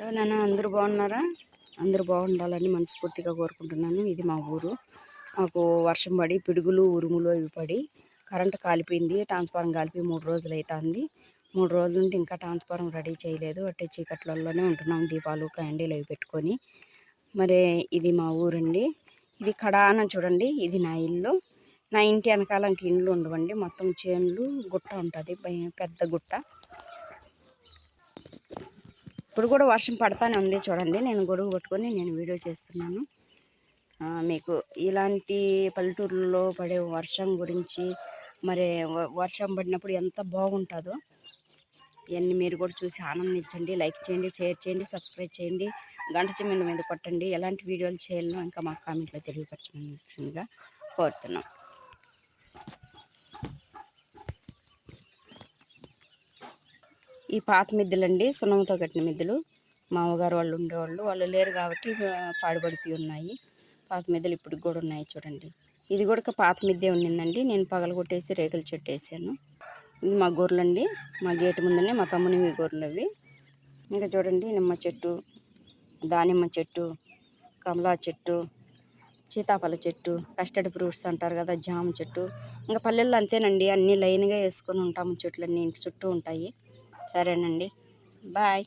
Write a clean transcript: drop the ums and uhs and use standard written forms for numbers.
Hello నాన్న, అందరూ బాగున్నారా? అందరూ బాగుండాలని మనస్ఫూర్తిగా కోరుకుంటున్నాను. ఇది మా ఊరు. మాకు వర్షం పడి పిడుగులు ఉరుములు అవి పడి కరెంటు కాలిపోయింది. ట్రాన్స్ఫారం కాలిపి 3 రోజులు అవుతుంది. 3 రోజుల నుండి ఇంకా ట్రాన్స్ఫారం రెడీ చేయలేదు. అట్టే చీకట్లలోనే ఉంటున్నాం, దీపాలు క్యాండిల్ అవి పెట్టుకొని. మరి ఇది మా ఊరండి. ఇది కడాన చూడండి, ఇది నా ఇల్లు. నా ఇంటి వెనకాల ఇంక ఇండ్లు ఉండవండి, మొత్తం చేన్లు, గుట్ట ఉంటుంది, పెద్ద గుట్ట. ఇప్పుడు కూడా వర్షం పడతానే ఉంది చూడండి. నేను గొడుగు పట్టుకొని నేను వీడియో చేస్తున్నాను. మీకు ఇలాంటి పల్లెటూరులో పడే వర్షం గురించి, మరి వర్షం పడినప్పుడు ఎంత బాగుంటుందో ఇవన్నీ మీరు కూడా చూసి ఆనందించండి. లైక్ చేయండి, షేర్ చేయండి, సబ్స్క్రైబ్ చేయండి, గంట చిమ్మిల మీద కొట్టండి. ఎలాంటి వీడియోలు చేయాలో ఇంకా మాకు కామెంట్లో తెలియపరచమనిగా కోరుతున్నాం. ఈ పాత మిద్దెలండి, సున్నముతో కట్టిన మిద్దెలు. మామగారు వాళ్ళు ఉండేవాళ్ళు, వాళ్ళు లేరు కాబట్టి పాడుపడిపోయి ఉన్నాయి. పాత మిద్దెలు ఇప్పుడు కూడా ఉన్నాయి చూడండి. ఇది కూడా పాత మిద్దే ఉండిందండి, నేను పగలగొట్టేసి రేకుల చెట్టు వేసాను. ఇది మా గొర్రెలండి, మా గేటు ముందనే మా తమ్ముని గొర్రెలు అవి. ఇంకా చూడండి, నిమ్మ చెట్టు, దానిమ్మ చెట్టు, కమలా చెట్టు, సీతాఫల చెట్టు, కస్టర్డ్ ఫ్రూట్స్ అంటారు కదా, జామ చెట్టు. ఇంకా పల్లెల్లో అంతేనండి, అన్నీ లైన్గా వేసుకొని ఉంటాము, చెట్లన్నీ ఇంటి చుట్టూ ఉంటాయి. సరేనండి, బాయ్.